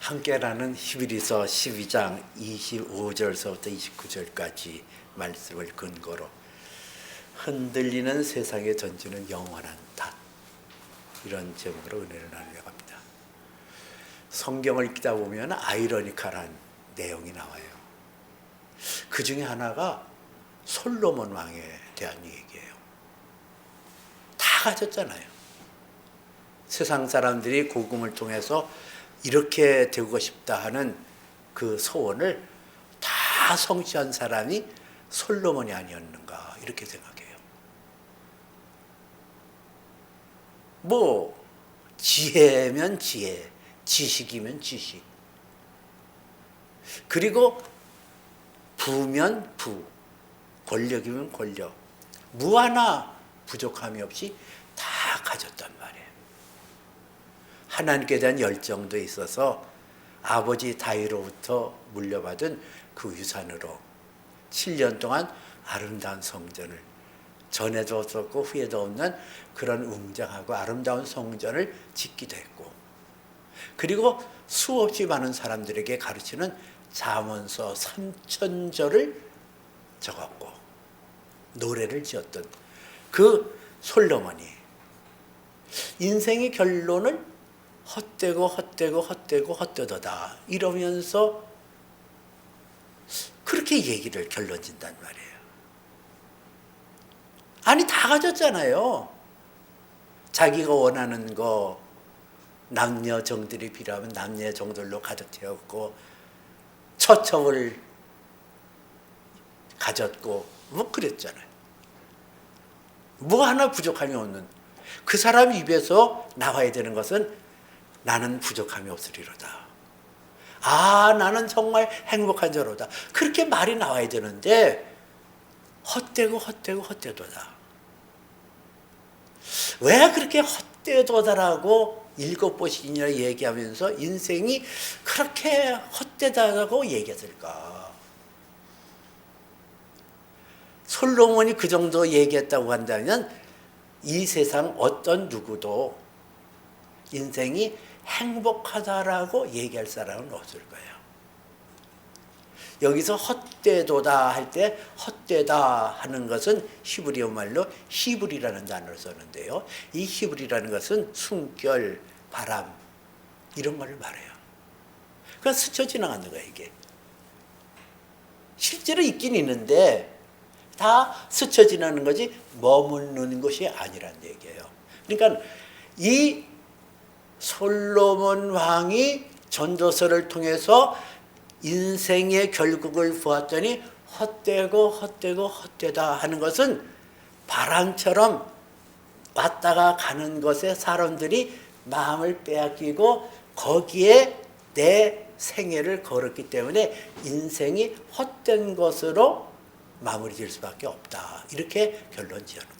함께라는 히브리서 12장 25절서부터 29절까지 말씀을 근거로 흔들리는 세상에 던지는 영원한 탓, 이런 제목으로 은혜를 나누려고 합니다. 성경을 읽다 보면 아이러니컬한 내용이 나와요. 그 중에 하나가 솔로몬 왕에 대한 얘기예요. 다 가졌잖아요. 세상 사람들이 복음을 통해서 이렇게 되고 싶다 하는 그 소원을 다 성취한 사람이 솔로몬이 아니었는가, 이렇게 생각해요. 뭐 지혜면 지혜, 지식이면 지식, 그리고 부면 부, 권력이면 권력, 무 하나 부족함이 없이 다 가졌단 말이에요. 하나님께 대한 열정도 있어서 아버지 다윗로부터 물려받은 그 유산으로 7년 동안 아름다운 성전을, 전에도 없었고 후에도 없는 그런 웅장하고 아름다운 성전을 짓기도 했고, 그리고 수없이 많은 사람들에게 가르치는 잠언서 3000절을 적었고 노래를 지었던 그 솔로몬이 인생의 결론을 헛되고 헛되고 헛되고 헛되도다 이러면서 그렇게 얘기를 결론진단 말이에요. 아니 다 가졌잖아요. 자기가 원하는 거, 남녀 정들이 필요하면 남녀 정들로 가득 채웠고, 처첩을 가졌고, 뭐 그랬잖아요. 뭐 하나 부족함이 없는 그 사람 입에서 나와야 되는 것은 나는 부족함이 없으리로다. 아, 나는 정말 행복한 자로다. 그렇게 말이 나와야 되는데 헛되고 헛되고 헛되도다. 왜 그렇게 헛되도다라고 7번씩이나 얘기하면서 인생이 그렇게 헛되다라고 얘기했을까? 솔로몬이 그 정도 얘기했다고 한다면 이 세상 어떤 누구도 인생이 행복하다라고 얘기할 사람은 없을 거예요. 여기서 헛되도다 할 때 헛되다 하는 것은 히브리어 말로 히브리라는 단어를 썼는데요. 이 히브리라는 것은 숨결, 바람 이런 걸 말해요. 그냥 스쳐 지나가는 거예요. 이게 실제로 있긴 있는데 다 스쳐 지나가는 거지 머무르는 것이 아니란 얘기예요. 그러니까 이 솔로몬 왕이 전도서를 통해서 인생의 결국을 보았더니 헛되고 헛되고 헛되다 하는 것은 바람처럼 왔다가 가는 것에 사람들이 마음을 빼앗기고 거기에 내 생애를 걸었기 때문에 인생이 헛된 것으로 마무리 질 수밖에 없다. 이렇게 결론 지어는 거예요.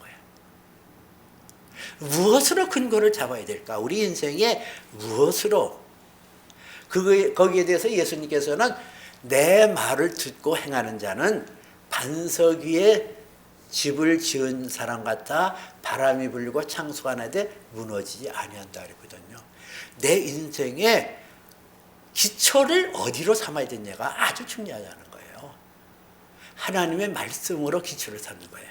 무엇으로 근거를 잡아야 될까? 우리 인생에 무엇으로? 거기에 대해서 예수님께서는 내 말을 듣고 행하는 자는 반석 위에 집을 지은 사람 같아 바람이 불고 창수가 나되 무너지지 아니한다 그랬거든요. 내 인생의 기초를 어디로 삼아야 되냐가 아주 중요하다는 거예요. 하나님의 말씀으로 기초를 삼는 거예요.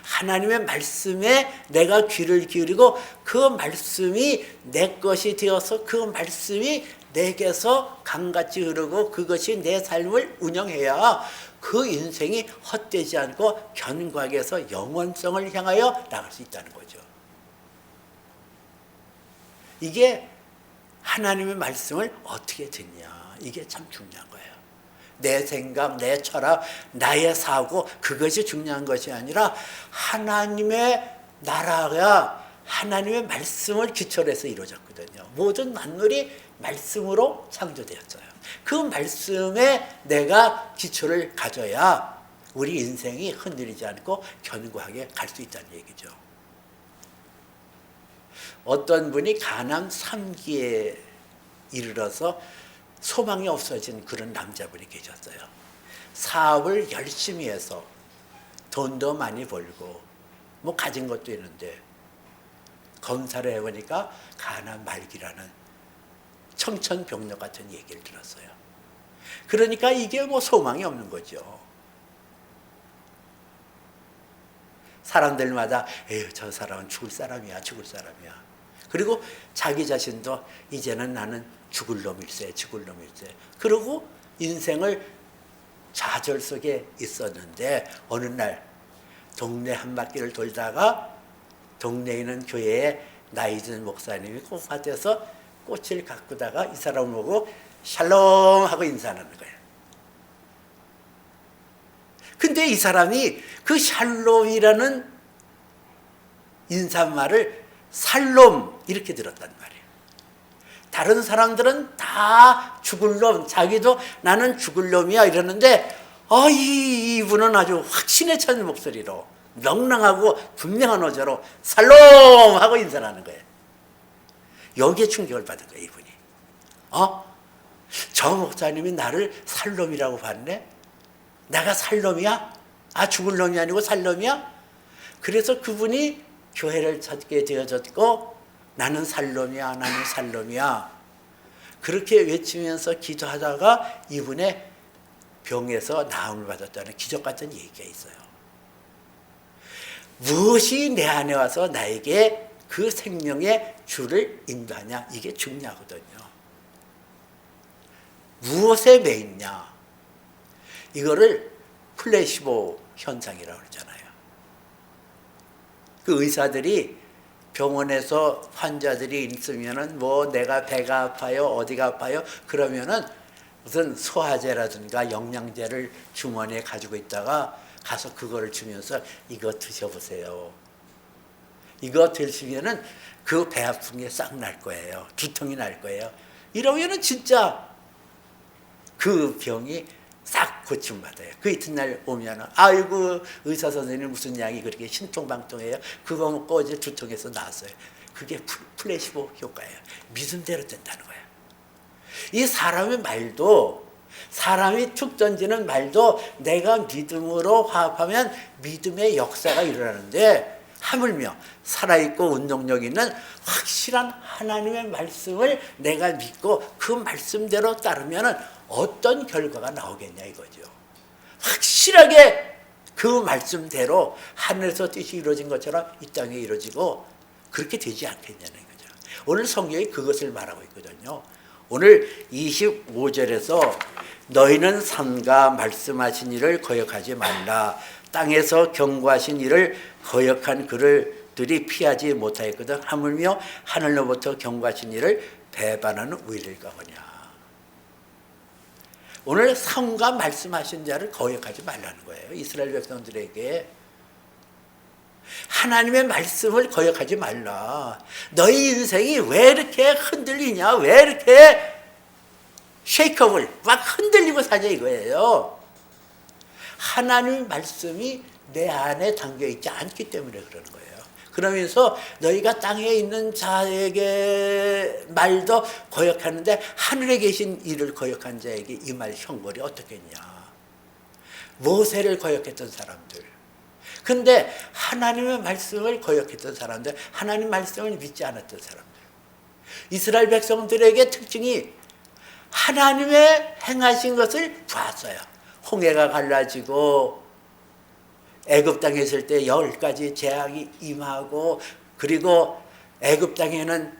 하나님의 말씀에 내가 귀를 기울이고 그 말씀이 내 것이 되어서 그 말씀이 내게서 강같이 흐르고 그것이 내 삶을 운영해야 그 인생이 헛되지 않고 견고하게서 영원성을 향하여 나갈 수 있다는 거죠. 이게 하나님의 말씀을 어떻게 듣냐, 이게 참 중요한 거예요. 내 생각, 내 철학, 나의 사고, 그것이 중요한 것이 아니라 하나님의 나라가 하나님의 말씀을 기초로 해서 이루어졌거든요. 모든 만물이 말씀으로 창조되었어요. 그 말씀에 내가 기초를 가져야 우리 인생이 흔들리지 않고 견고하게 갈 수 있다는 얘기죠. 어떤 분이 간암 3기에 이르러서 소망이 없어진 그런 남자분이 계셨어요. 사업을 열심히 해서 돈도 많이 벌고 뭐 가진 것도 있는데 검사를 해보니까 간암 말기라는 청천벽력 같은 얘기를 들었어요. 그러니까 이게 뭐 소망이 없는 거죠. 사람들마다 에휴 저 사람은 죽을 사람이야 죽을 사람이야. 그리고 자기 자신도 이제는 나는 죽을 놈일세 죽을 놈일세. 그러고 인생을 좌절 속에 있었는데 어느 날 동네 한 바퀴를 돌다가 동네에 있는 교회에 나이 든 목사님이 꽃밭에서 꽃을 가꾸다가 이 사람을 보고 샬롬 하고 인사하는 거예요. 근데 이 사람이 그 샬롬이라는 인사말을 살롬 이렇게 들었단 말이에요. 다른 사람들은 다 죽을 놈, 자기도 나는 죽을 놈이야 이러는데 이분은 아주 확신에 찬 목소리로 명랑하고 분명한 어조로 살롬 하고 인사를 하는 거예요. 여기에 충격을 받은 거예요, 이분이. 저 목사님이 나를 살롬이라고 봤네? 내가 살놈이야? 죽을 놈이 아니고 살놈이야? 그래서 그분이 교회를 찾게 되어졌고 나는 살놈이야 나는 살놈이야 그렇게 외치면서 기도하다가 이분의 병에서 나음을 받았다는 기적 같은 얘기가 있어요. 무엇이 내 안에 와서 나에게 그 생명의 줄을 인도하냐 이게 중요하거든요. 무엇에 매있냐 이거를 플래시보 현상이라고 그러잖아요. 그 의사들이 병원에서 환자들이 있으면은 뭐 내가 배가 아파요, 어디가 아파요, 그러면은 무슨 소화제라든가 영양제를 주머니에 가지고 있다가 가서 그거를 주면서 이거 드셔보세요. 이거 드시면은 그 배 아픈 게 싹 날 거예요. 두통이 날 거예요. 이러면은 진짜 그 병이 싹 고침받아요. 그 이튿날 오면은 아이고 의사 선생님 무슨 약이 그렇게 신통방통해요. 그거 먹고 어제 두통에서 나았어요. 그게 플래시보 효과예요. 믿음대로 된다는 거예요. 이 사람의 말도 사람이 툭 던지는 말도 내가 믿음으로 화합하면 믿음의 역사가 일어나는데 하물며 살아있고 운동력 있는 확실한 하나님의 말씀을 내가 믿고 그 말씀대로 따르면 어떤 결과가 나오겠냐 이거죠. 확실하게 그 말씀대로 하늘에서 뜻이 이루어진 것처럼 이 땅에 이루어지고 그렇게 되지 않겠냐는 거죠. 오늘 성경이 그것을 말하고 있거든요. 오늘 25절에서 너희는 삼가 말씀하신 일을 거역하지 말라. 땅에서 경고하신 일을 거역한 그들이 피하지 못하였거든. 하물며 하늘로부터 경고하신 일을 배반하는 우리일까 보냐. 오늘 삼가 말씀하신 자를 거역하지 말라는 거예요. 이스라엘 백성들에게 하나님의 말씀을 거역하지 말라. 너희 인생이 왜 이렇게 흔들리냐, 왜 이렇게 쉐이크업을 막 흔들리고 사냐 이거예요. 하나님 말씀이 내 안에 담겨있지 않기 때문에 그러는 거예요. 그러면서 너희가 땅에 있는 자에게 말도 거역하는데 하늘에 계신 이를 거역한 자에게 이 말 형벌이 어떻겠냐. 모세를 거역했던 사람들, 근데 하나님의 말씀을 거역했던 사람들, 하나님 말씀을 믿지 않았던 사람들, 이스라엘 백성들에게 특징이 하나님의 행하신 것을 봤어요. 홍해가 갈라지고 애굽 땅에 있을 때 10가지 재앙이 임하고, 그리고 애굽 땅에는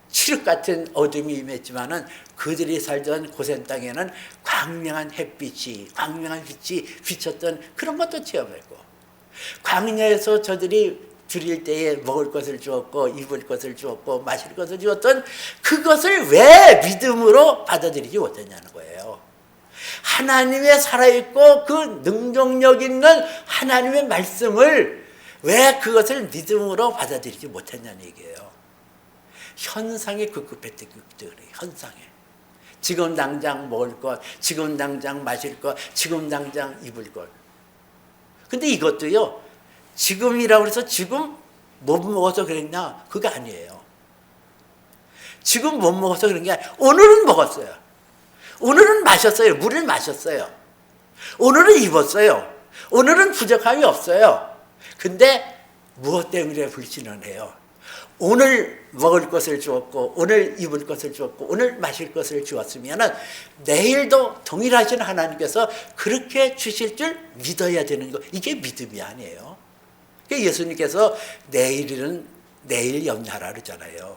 칠흑 같은 어둠이 임했지만은 그들이 살던 고센 땅에는 광명한 햇빛이, 광명한 빛이 비쳤던 그런 것도 체험했고, 광야에서 저들이 드릴 때에 먹을 것을 주었고 입을 것을 주었고 마실 것을 주었던 그것을 왜 믿음으로 받아들이지 못했냐는 거예요. 하나님의 살아있고 그 능동력 있는 하나님의 말씀을 왜 그것을 믿음으로 받아들이지 못했냐는 얘기예요. 현상에 급급했대. 현상에. 지금 당장 먹을 것, 지금 당장 마실 것, 지금 당장 입을 것. 근데 이것도요, 지금이라고 해서 지금 못 먹어서 그랬냐? 그게 아니에요. 지금 못 먹어서 그런 게 아니라 오늘은 먹었어요. 오늘은 마셨어요. 물을 마셨어요. 오늘은 입었어요. 오늘은 부족함이 없어요. 근데 무엇 때문에 불신을 해요? 오늘 먹을 것을 주었고 오늘 입을 것을 주었고 오늘 마실 것을 주었으면 내일도 동일하신 하나님께서 그렇게 주실 줄 믿어야 되는 거, 이게 믿음이 아니에요. 예수님께서 내일은 내일 염려하라 그러잖아요.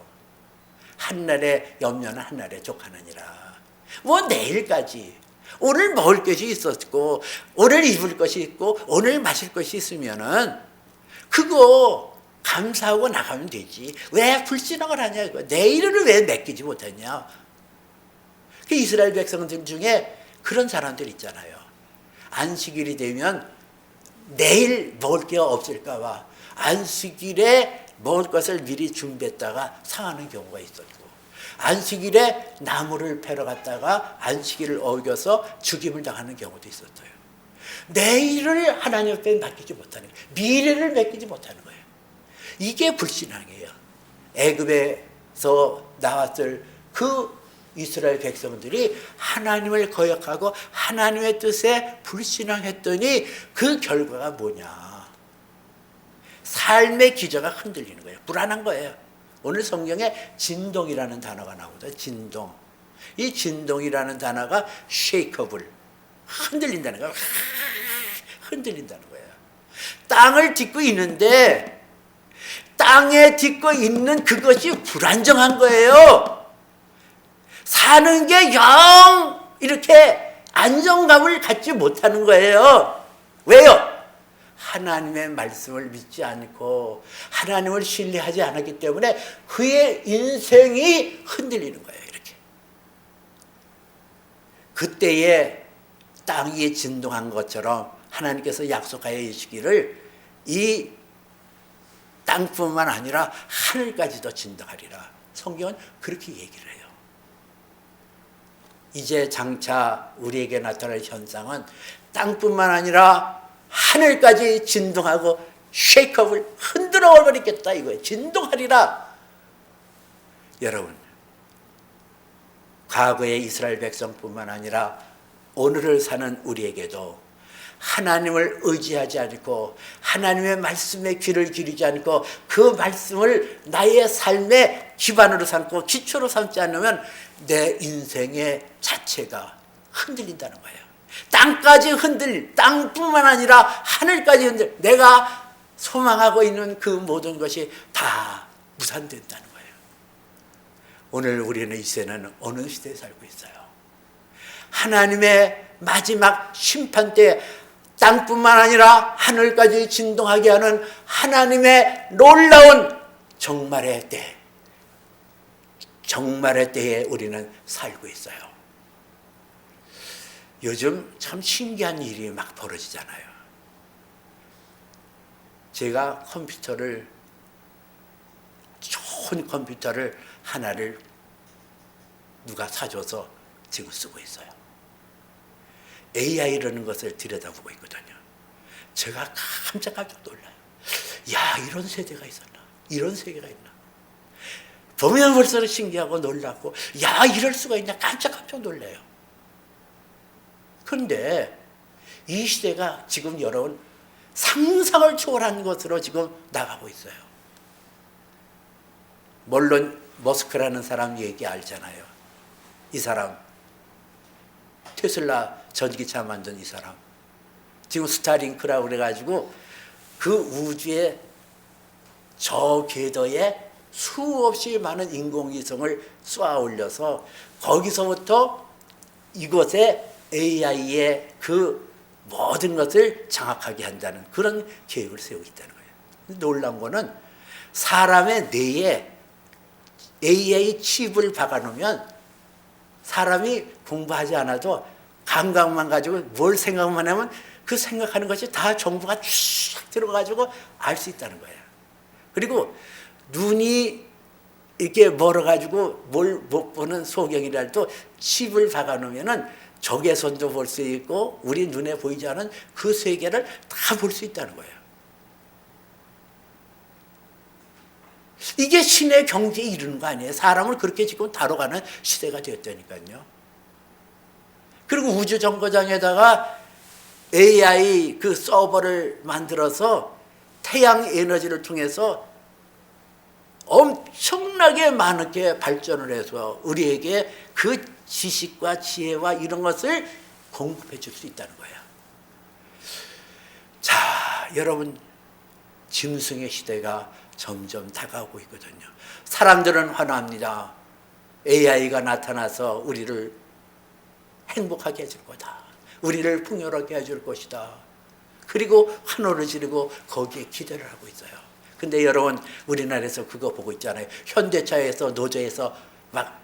한날의 염려는 한날에 족하느니라. 뭐 내일까지 오늘 먹을 것이 있었고 오늘 입을 것이 있고 오늘 마실 것이 있으면은 그거 감사하고 나가면 되지. 왜 불신앙을 하냐 이거. 내일을 왜 맡기지 못했냐. 그 이스라엘 백성들 중에 그런 사람들 있잖아요. 안식일이 되면 내일 먹을 게 없을까 봐 안식일에 먹을 것을 미리 준비했다가 상하는 경우가 있었고, 안식일에 나무를 패러 갔다가 안식일을 어겨서 죽임을 당하는 경우도 있었어요. 내일을 하나님 앞에 맡기지 못하는 거예요. 미래를 맡기지 못하는 거예요. 이게 불신앙이에요. 애굽에서 나왔을 그 이스라엘 백성들이 하나님을 거역하고 하나님의 뜻에 불신앙했더니 그 결과가 뭐냐. 삶의 기저가 흔들리는 거예요. 불안한 거예요. 오늘 성경에 진동이라는 단어가 나오죠. 진동. 이 진동이라는 단어가 shakeable, 흔들린다는 거예요. 흔들린다는 거예요. 땅을 딛고 있는데 땅에 딛고 있는 그것이 불안정한 거예요. 사는 게 영 이렇게 안정감을 갖지 못하는 거예요. 왜요? 하나님의 말씀을 믿지 않고 하나님을 신뢰하지 않았기 때문에 그의 인생이 흔들리는 거예요. 이렇게. 그때에 땅이 진동한 것처럼 하나님께서 약속하여 주시기를 이 땅뿐만 아니라 하늘까지도 진동하리라. 성경은 그렇게 얘기를 해요. 이제 장차 우리에게 나타날 현상은 땅뿐만 아니라 하늘까지 진동하고 쉐이크업을 흔들어 버리겠다 이거예요. 진동하리라. 여러분, 과거의 이스라엘 백성뿐만 아니라 오늘을 사는 우리에게도 하나님을 의지하지 않고 하나님의 말씀에 귀를 기울이지 않고 그 말씀을 나의 삶의 기반으로 삼고 기초로 삼지 않으면 내 인생의 자체가 흔들린다는 거예요. 땅까지 땅뿐만 아니라 하늘까지 내가 소망하고 있는 그 모든 것이 다 무산된다는 거예요. 오늘 우리는 이 시대는 어느 시대에 살고 있어요? 하나님의 마지막 심판 때 땅뿐만 아니라 하늘까지 진동하게 하는 하나님의 놀라운 종말의 때, 종말의 때에 우리는 살고 있어요. 요즘 참 신기한 일이 막 벌어지잖아요. 제가 좋은 컴퓨터를 하나를 누가 사줘서 지금 쓰고 있어요. AI라는 것을 들여다보고 있거든요. 제가 깜짝깜짝 놀라요. 야, 이런 세대가 있었나? 이런 세계가 있나? 보면 벌써 신기하고 놀라고, 야, 이럴 수가 있나? 깜짝깜짝 놀라요. 그런데 이 시대가 지금 여러분 상상을 초월한 것으로 지금 나가고 있어요. 물론 머스크라는 사람 얘기 알잖아요. 이 사람 테슬라 전기차 만든 이 사람 지금 스타링크라고 그래가지고 그 우주의 저 궤도에 수없이 많은 인공위성을 쏘아 올려서 거기서부터 이곳에 AI의 그 모든 것을 장악하게 한다는 그런 계획을 세우고 있다는 거예요. 놀라운 거는 사람의 뇌에 AI 칩을 박아놓으면 사람이 공부하지 않아도 감각만 가지고 뭘 생각만 하면 그 생각하는 것이 다 정보가 쫙 들어가지고 알 수 있다는 거예요. 그리고 눈이 이렇게 멀어가지고 뭘 못 보는 소경이라도 칩을 박아놓으면은 적외선도 볼 수 있고 우리 눈에 보이지 않은 그 세계를 다 볼 수 있다는 거예요. 이게 신의 경지에 이르는 거 아니에요? 사람을 그렇게 지금 다뤄가는 시대가 되었다니까요. 그리고 우주정거장에다가 AI 그 서버를 만들어서 태양 에너지를 통해서 엄청나게 많게 발전을 해서 우리에게 그 지식과 지혜와 이런 것을 공급해 줄 수 있다는 거예요. 자, 여러분, 짐승의 시대가 점점 다가오고 있거든요. 사람들은 환호합니다. AI가 나타나서 우리를 행복하게 해줄 거다. 우리를 풍요롭게 해줄 것이다. 그리고 환호를 지르고 거기에 기대를 하고 있어요. 근데 여러분, 우리나라에서 그거 보고 있잖아요. 현대차에서 노조에서 막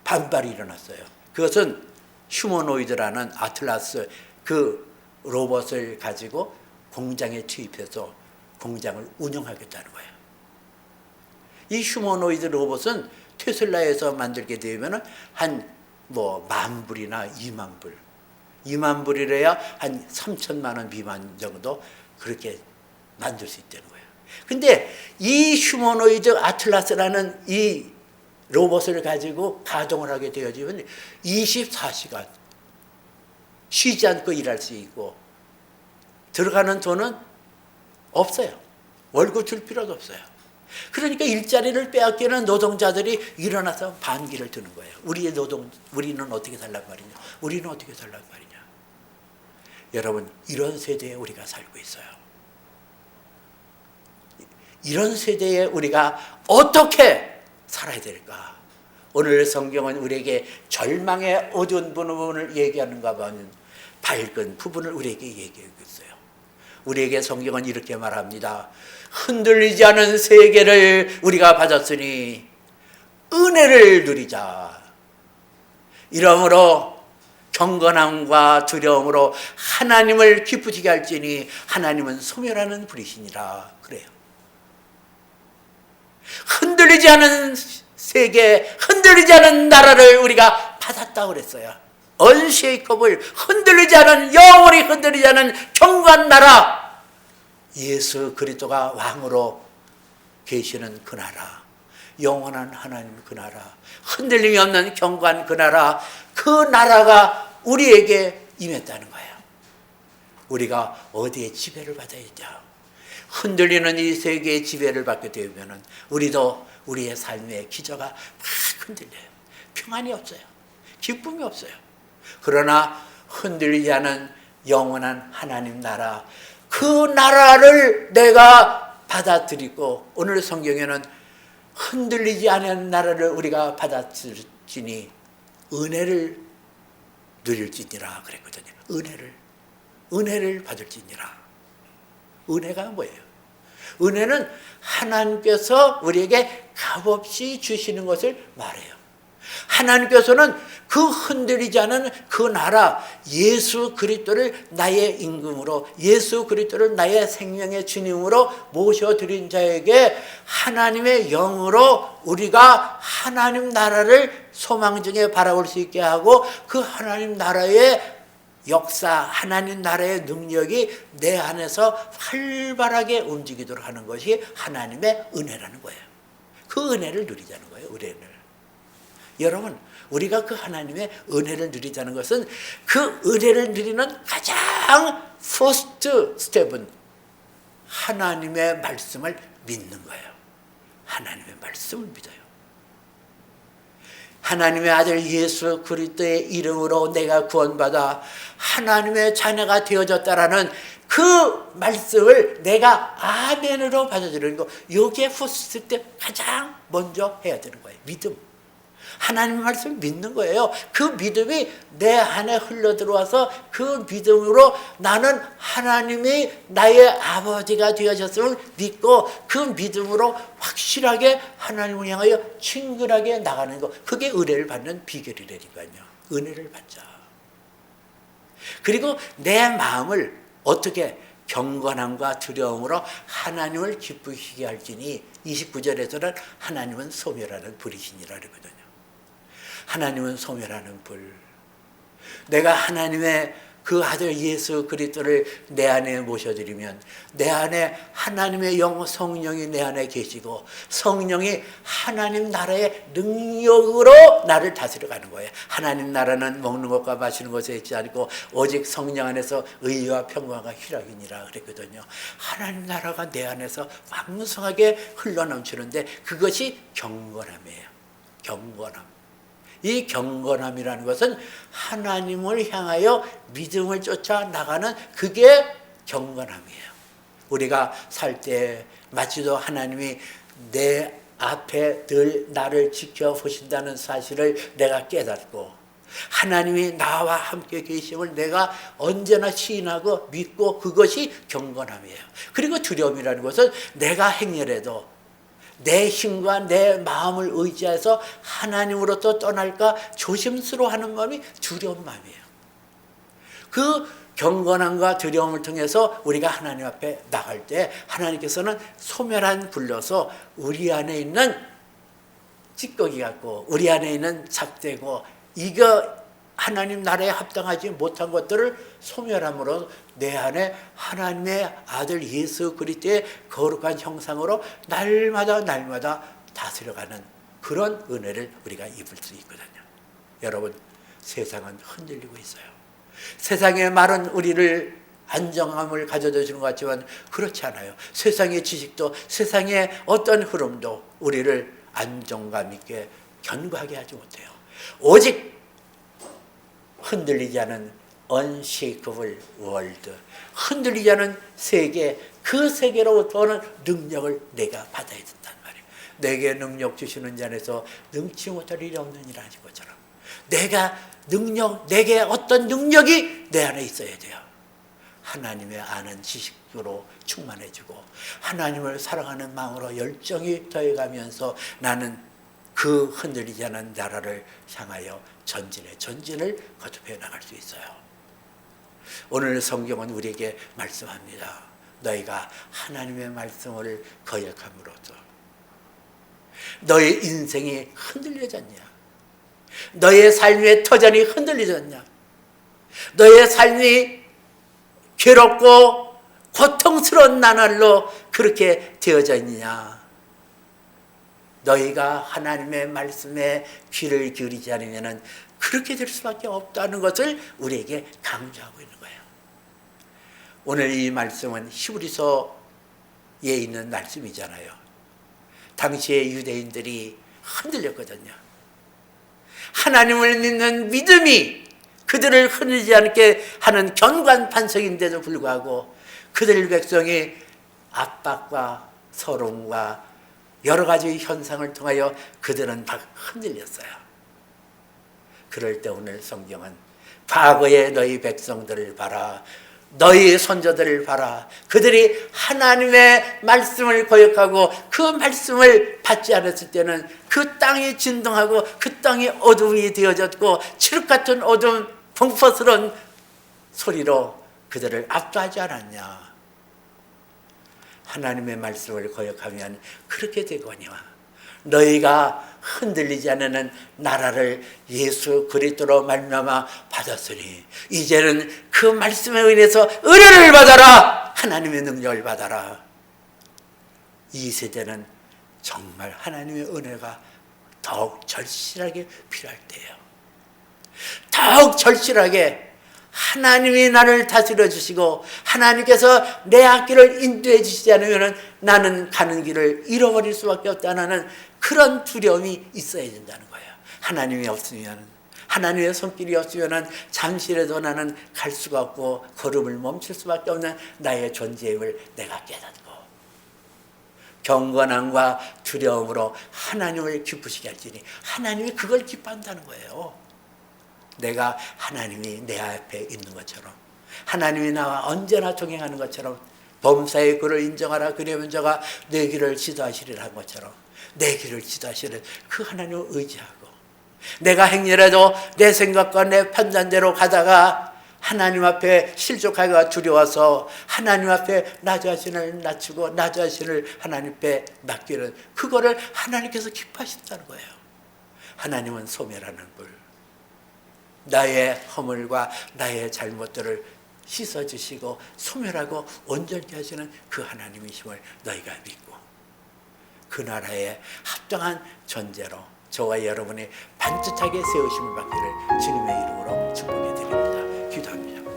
반발이 일어났어요. 그것은 휴머노이드라는 아틀라스 그 로봇을 가지고 공장에 투입해서 공장을 운영하겠다는 거예요. 이 휴머노이드 로봇은 테슬라에서 만들게 되면 한 10,000불이나 20,000불, 20,000불이래야 한 3천만 원 미만 정도 그렇게 만들 수 있다는 거예요. 근데 이 휴머노이드 아틀라스라는 이 로봇을 가지고 가동을 하게 되어지면 24시간 쉬지 않고 일할 수 있고 들어가는 돈은 없어요. 월급 줄 필요도 없어요. 그러니까 일자리를 빼앗기는 노동자들이 일어나서 반기를 드는 거예요. 우리는 어떻게 살란 말이냐? 우리는 어떻게 살란 말이냐? 여러분, 이런 세대에 우리가 살고 있어요. 이런 세대에 우리가 어떻게 살아야 될까? 오늘 성경은 우리에게 절망의 어두운 부분을 얘기하는가 봐는 밝은 부분을 우리에게 얘기하고 있어요. 우리에게 성경은 이렇게 말합니다. 흔들리지 않은 세계를 우리가 받았으니 은혜를 누리자. 이러므로 경건함과 두려움으로 하나님을 기쁘시게 할지니 하나님은 소멸하는 불이시니라. 그래요. 흔들리지 않은 세계, 흔들리지 않은 나라를 우리가 받았다고 그랬어요. 언쉐이커블, 흔들리지 않은, 영원히 흔들리지 않은 경건한 나라, 예수 그리스도가 왕으로 계시는 그 나라, 영원한 하나님 그 나라, 흔들림이 없는 경건한 그 나라, 그 나라가 우리에게 임했다는 거예요. 우리가 어디에 지배를 받아야 되냐? 흔들리는 이 세계의 지배를 받게 되면 우리도 우리의 삶의 기저가 막 흔들려요. 평안이 없어요. 기쁨이 없어요. 그러나 흔들리지 않은 영원한 하나님 나라, 그 나라를 내가 받아들이고, 오늘 성경에는 흔들리지 않은 나라를 우리가 받아들이니 은혜를 누릴지니라 그랬거든요. 은혜를 받을지니라. 은혜가 뭐예요? 은혜는 하나님께서 우리에게 값없이 주시는 것을 말해요. 하나님께서는 그 흔들리지 않은 그 나라, 예수 그리스도를 나의 임금으로, 예수 그리스도를 나의 생명의 주님으로 모셔드린 자에게 하나님의 영으로 우리가 하나님 나라를 소망 중에 바라볼 수 있게 하고, 그 하나님 나라의 역사, 하나님 나라의 능력이 내 안에서 활발하게 움직이도록 하는 것이 하나님의 은혜라는 거예요. 그 은혜를 누리자는 거예요. 은혜를. 여러분, 우리가 그 하나님의 은혜를 누리자는 것은, 그 은혜를 누리는 가장 퍼스트 스텝은 하나님의 말씀을 믿는 거예요. 하나님의 말씀을 믿어요. 하나님의 아들 예수 그리스도의 이름으로 내가 구원받아 하나님의 자녀가 되어졌다라는 그 말씀을 내가 아멘으로 받아들이는 거, 이게 퍼스트 스텝 가장 먼저 해야 되는 거예요. 믿음. 하나님의 말씀을 믿는 거예요. 그 믿음이 내 안에 흘러들어와서 그 믿음으로 나는 하나님이 나의 아버지가 되어졌음을 믿고, 그 믿음으로 확실하게 하나님을 향하여 친근하게 나가는 것, 그게 은혜를 받는 비결이라니까요. 은혜를 받자. 그리고 내 마음을 어떻게 경건함과 두려움으로 하나님을 기쁘시게 할지니, 29절에서는 하나님은 소멸하는 불이시니라 그러거든요. 하나님은 소멸하는 불. 내가 하나님의 그 아들 예수 그리스도를 내 안에 모셔드리면 내 안에 하나님의 영 성령이 내 안에 계시고 성령이 하나님 나라의 능력으로 나를 다스려가는 거예요. 하나님 나라는 먹는 것과 마시는 것에 있지 않고 오직 성령 안에서 의와 평강과 희락이니라 그랬거든요. 하나님 나라가 내 안에서 왕성하게 흘러넘치는데 그것이 경건함이에요. 경건함. 이 경건함이라는 것은 하나님을 향하여 믿음을 쫓아 나가는 그게 경건함이에요. 우리가 살 때 마치도 하나님이 내 앞에 늘 나를 지켜보신다는 사실을 내가 깨닫고 하나님이 나와 함께 계심을 내가 언제나 시인하고 믿고 그것이 경건함이에요. 그리고 두려움이라는 것은 내가 행렬해도 내 힘과 내 마음을 의지해서 하나님으로부터 떠날까 조심스러워하는 마음이 두려운 마음이에요. 그 경건함과 두려움을 통해서 우리가 하나님 앞에 나갈 때 하나님께서는 소멸한 불로서 우리 안에 있는 찌꺼기 같고 우리 안에 있는 잡되고 이거 하나님 나라에 합당하지 못한 것들을 소멸함으로 내 안에 하나님의 아들 예수 그리스도의 거룩한 형상으로 날마다 다스려가는 그런 은혜를 우리가 입을 수 있거든요. 여러분, 세상은 흔들리고 있어요. 세상의 말은 우리를 안정함을 가져다 주는 것 같지만 그렇지 않아요. 세상의 지식도 세상의 어떤 흐름도 우리를 안정감 있게 견고하게 하지 못해요. 오직 흔들리지 않은 unshakable world, 흔들리지 않은 세계, 그 세계로부터 오는 능력을 내가 받아야 된단 말이에요. 내게 능력 주시는 자 안에서 능치 못할 일이 없느니라 하신 것처럼 내게 어떤 능력이 내 안에 있어야 돼요. 하나님의 아는 지식으로 충만해지고 하나님을 사랑하는 마음으로 열정이 더해가면서 나는 그 흔들리지 않은 나라를 향하여 전진을 거듭해 나갈 수 있어요. 오늘 성경은 우리에게 말씀합니다. 너희가 하나님의 말씀을 거역함으로써 너의 인생이 흔들려졌냐? 너의 삶의 터전이 흔들려졌냐? 너의 삶이 괴롭고 고통스러운 나날로 그렇게 되어져 있느냐? 너희가 하나님의 말씀에 귀를 기울이지 않으면 그렇게 될 수밖에 없다는 것을 우리에게 강조하고 있는 거예요. 오늘 이 말씀은 히브리서에 있는 말씀이잖아요. 당시의 유대인들이 흔들렸거든요. 하나님을 믿는 믿음이 그들을 흔들리지 않게 하는 견고한 반석인데도 불구하고 그들 백성이 압박과 서름과 여러 가지 현상을 통하여 그들은 막 흔들렸어요. 그럴 때 오늘 성경은 과거의 너희 백성들을 봐라. 너희 선조들을 봐라. 그들이 하나님의 말씀을 거역하고 그 말씀을 받지 않았을 때는 그 땅이 진동하고 그 땅이 어둠이 되어졌고 칠흑 같은 어둠, 공포스러운 소리로 그들을 압도하지 않았냐. 하나님의 말씀을 거역하면 그렇게 되거니와 너희가 흔들리지 않는 나라를 예수 그리스도로 말미암아 받았으니 이제는 그 말씀에 의해서 은혜를 받아라. 하나님의 능력을 받아라. 이 세대는 정말 하나님의 은혜가 더욱 절실하게 필요할 때예요. 더욱 절실하게 하나님이 나를 다스려 주시고 하나님께서 내 앞길을 인도해 주시지 않으면 나는 가는 길을 잃어버릴 수밖에 없다는 그런 두려움이 있어야 된다는 거예요. 하나님이 없으면, 하나님의 손길이 없으면 잠시라도 나는 갈 수가 없고 걸음을 멈출 수밖에 없는 나의 존재임을 내가 깨닫고 경건함과 두려움으로 하나님을 기쁘시게 할지니 하나님이 그걸 기뻐한다는 거예요. 내가 하나님이 내 앞에 있는 것처럼 하나님이 나와 언제나 동행하는 것처럼 범사의 그를 인정하라. 그러면 저가 내 길을 지도하시리라 한 것처럼 내 길을 지도하시는 그 하나님을 의지하고 내가 행렬해도 내 생각과 내 판단대로 가다가 하나님 앞에 실족하기가 두려워서 하나님 앞에 나 자신을 낮추고 나 자신을 하나님 앞에 맡기는 그거를 하나님께서 기뻐하신다는 거예요. 하나님은 소멸하는 불, 나의 허물과 나의 잘못들을 씻어주시고 소멸하고 온전케 하시는 그 하나님이심을 너희가 믿고 그 나라에 합당한 존재로 저와 여러분이 반듯하게 세우심을 받기를 주님의 이름으로 축복해 드립니다. 기도합니다.